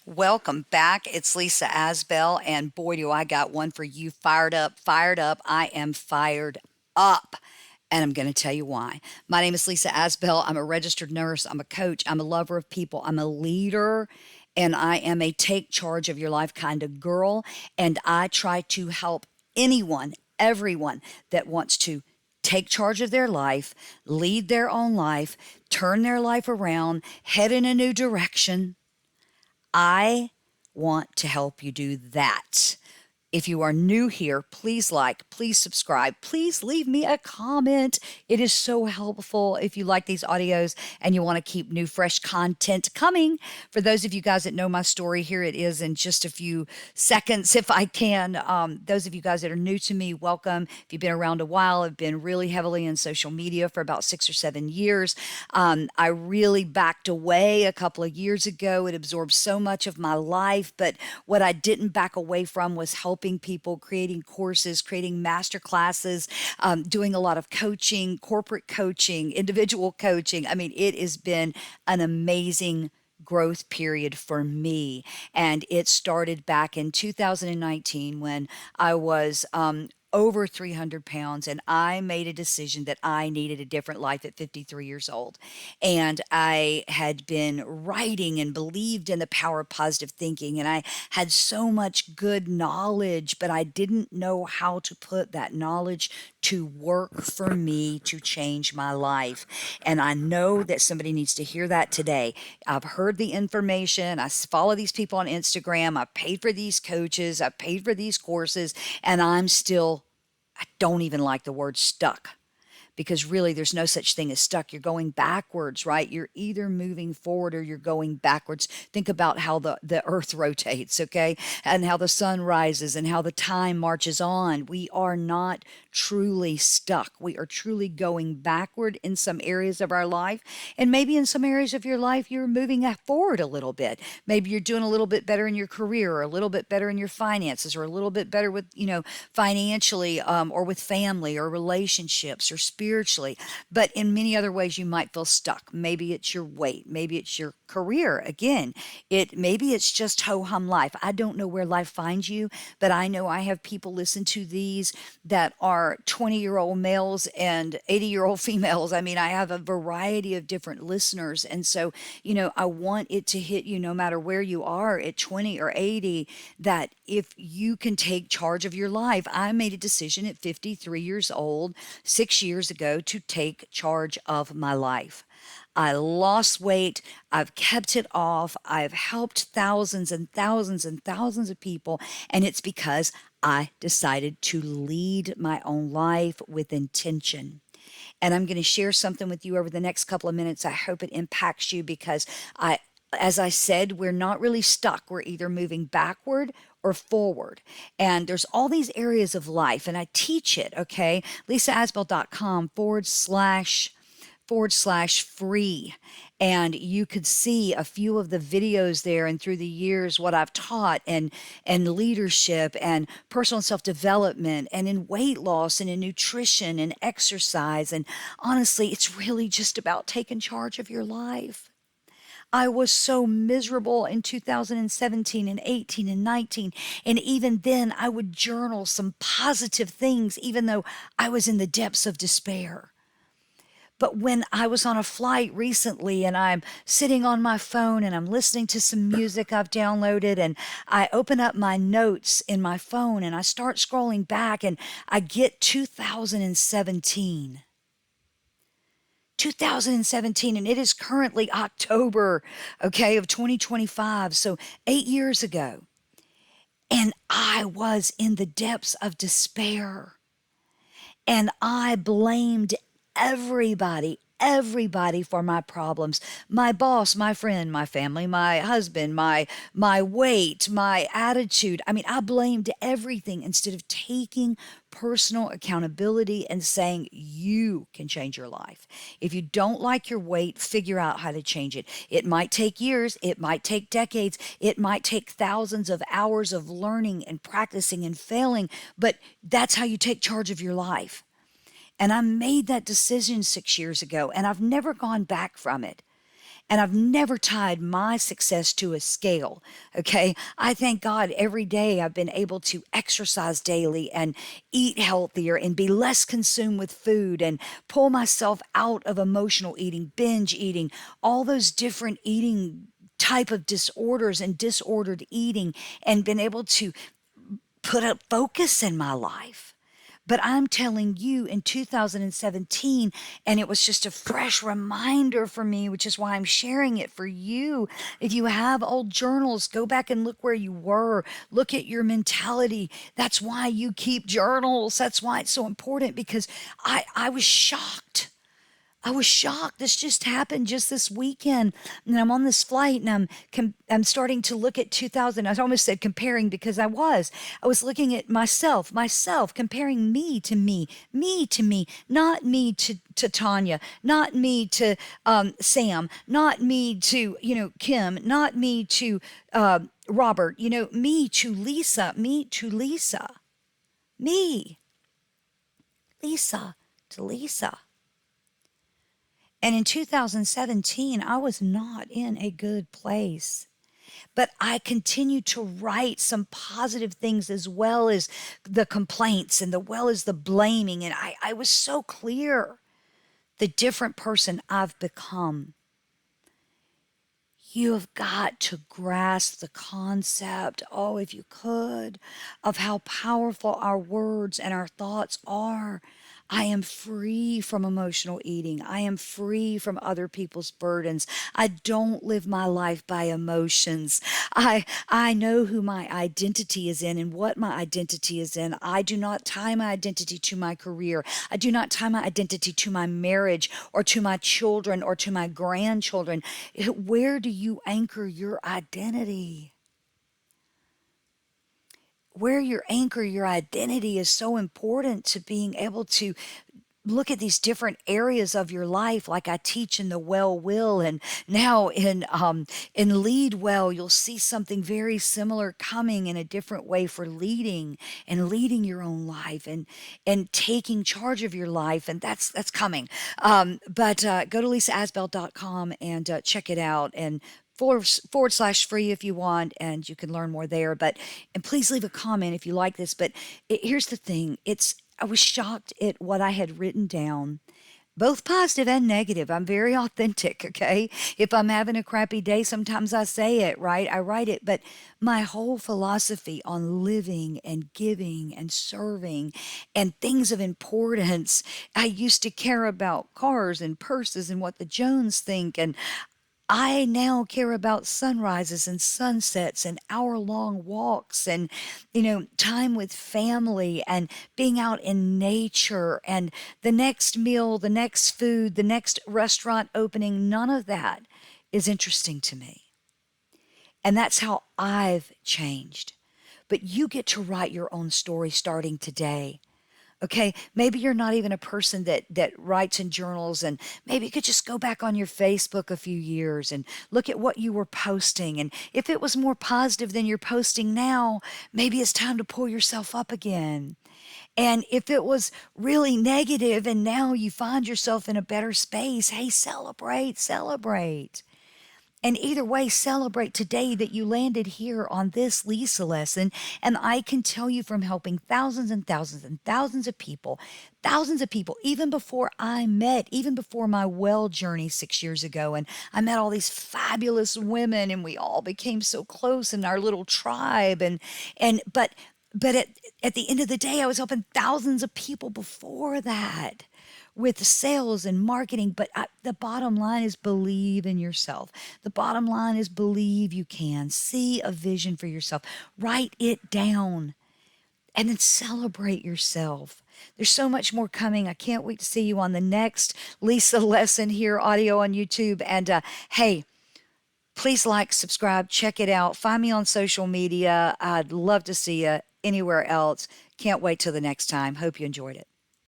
Welcome back. It's Lisa Asbell, and boy, do I got one for you. Fired up, fired up. I am fired up. And I'm going to tell you why. My name is Lisa Asbell. I'm a registered nurse. I'm a coach. I'm a lover of people. I'm a leader. And I am a take charge of your life kind of girl. And I try to help anyone, everyone that wants to take charge of their life, lead their own life, turn their life around, head in a new direction. I want to help you do that. If you are new here, please like, please subscribe, please leave me a comment. It is so helpful if you like these audios and you want to keep new, fresh content coming. For those of you guys that know my story, here it is in just a few seconds, if I can. Those of you guys that are new to me, welcome. If you've been around a while, I've been really heavily in social media for about 6 or 7 years. I really backed away a couple of years ago. It absorbed so much of my life, but what I didn't back away from was helping people, creating courses, creating master classes, doing a lot of coaching, corporate coaching, individual coaching. I mean, it has been an amazing growth period for me. And it started back in 2019 when I was over 300 pounds, and I made a decision that I needed a different life at 53 years old. And I had been writing and believed in the power of positive thinking, and I had so much good knowledge, but I didn't know how to put that knowledge to work for me to change my life. And I know that somebody needs to hear that today. I've heard the information. I follow these people on Instagram. I paid for these coaches. I paid for these courses, and I don't even like the word stuck, because really there's no such thing as stuck. You're going backwards, right? You're either moving forward or you're going backwards. Think about how the earth rotates, okay? And how the sun rises and how the time marches on. We are not truly stuck. We are truly going backward in some areas of our life. And maybe in some areas of your life, you're moving forward a little bit. Maybe you're doing a little bit better in your career, or a little bit better in your finances, or a little bit better with, financially, or with family or relationships or spiritually. But in many other ways, you might feel stuck. Maybe it's your weight. Maybe it's your career. Again, maybe it's just ho hum life. I don't know where life finds you, but I know I have people listen to these that are 20-year-old males and 80-year-old females. I mean, I have a variety of different listeners. And so, I want it to hit you no matter where you are at 20 or 80, that if you can take charge of your life. I made a decision at 53 years old, 6 years ago, to take charge of my life. I lost weight. I've kept it off. I've helped thousands and thousands and thousands of people. And it's because I decided to lead my own life with intention. And I'm going to share something with you over the next couple of minutes. I hope it impacts you, because as I said, we're not really stuck. We're either moving backward or forward. And there's all these areas of life, and I teach it, okay? LisaAsbell.com // free. And you could see a few of the videos there, and through the years what I've taught, and leadership and personal self-development, and in weight loss and in nutrition and exercise. And honestly, it's really just about taking charge of your life. I was so miserable in 2017 and 18 and 19. And even then, I would journal some positive things, even though I was in the depths of despair. But when I was on a flight recently and I'm sitting on my phone and I'm listening to some music I've downloaded, and I open up my notes in my phone and I start scrolling back, and I get 2017. 2017, and it is currently October, okay, of 2025, so 8 years ago. And I was in the depths of despair, and I blamed everybody for my problems. My boss, my friend, my family, my husband, my weight, my attitude. I mean, I blamed everything instead of taking personal accountability and saying you can change your life. If you don't like your weight, figure out how to change it. It might take years, it might take decades, it might take thousands of hours of learning and practicing and failing, but that's how you take charge of your life. And I made that decision 6 years ago, and I've never gone back from it. And I've never tied my success to a scale. Okay. I thank God every day I've been able to exercise daily and eat healthier and be less consumed with food and pull myself out of emotional eating, binge eating, all those different eating type of disorders and disordered eating, and been able to put a focus in my life. But I'm telling you, in 2017, and it was just a fresh reminder for me, which is why I'm sharing it for you. If you have old journals, go back and look where you were. Look at your mentality. That's why you keep journals. That's why it's so important, because I was shocked. I was shocked. This just happened just this weekend, and I'm on this flight, and I'm starting to look at 2000. I almost said comparing, because I was looking at myself, comparing me to me, not me to Tanya, not me to Sam, not me to Kim, not me to Robert, me to Lisa, me, Lisa to Lisa. And in 2017, I was not in a good place. But I continued to write some positive things, as well as the complaints and well as the blaming. And I was so clear the different person I've become. You have got to grasp the concept, oh, if you could, of how powerful our words and our thoughts are. I am free from emotional eating. I am free from other people's burdens. I don't live my life by emotions. I know who my identity is in and what my identity is in. I do not tie my identity to my career. I do not tie my identity to my marriage or to my children or to my grandchildren. Where do you anchor your identity? Where you anchor your identity is so important to being able to look at these different areas of your life, like I teach in the Well Will, and now in Lead Well, you'll see something very similar coming in a different way for leading and leading your own life and taking charge of your life, and that's coming. But go to lisaasbell.com and check it out, and forward slash free if you want, and you can learn more there. But and please leave a comment if you like this. But here's the thing: I was shocked at what I had written down, both positive and negative. I'm very authentic, okay? If I'm having a crappy day, sometimes I say it, right? I write it. But my whole philosophy on living and giving and serving and things of importance, I used to care about cars and purses and what the Jones think. And I now care about sunrises and sunsets and hour-long walks and, time with family and being out in nature and the next meal, the next food, the next restaurant opening. None of that is interesting to me. And that's how I've changed. But you get to write your own story starting today. Okay, maybe you're not even a person that writes in journals, and maybe you could just go back on your Facebook a few years and look at what you were posting. And if it was more positive than you're posting now, maybe it's time to pull yourself up again. And if it was really negative and now you find yourself in a better space, hey, celebrate, celebrate. And either way, celebrate today that you landed here on this Lisa lesson. And I can tell you, from helping thousands and thousands and thousands of people, even before my well journey 6 years ago, and I met all these fabulous women, and we all became so close in our little tribe. But at the end of the day, I was helping thousands of people before that with sales and marketing. But the bottom line is believe in yourself. The bottom line is believe you can. See a vision for yourself. Write it down and then celebrate yourself. There's so much more coming. I can't wait to see you on the next Lisa lesson here, audio on YouTube. And hey, please like, subscribe, check it out. Find me on social media. I'd love to see you anywhere else. Can't wait till the next time. Hope you enjoyed it.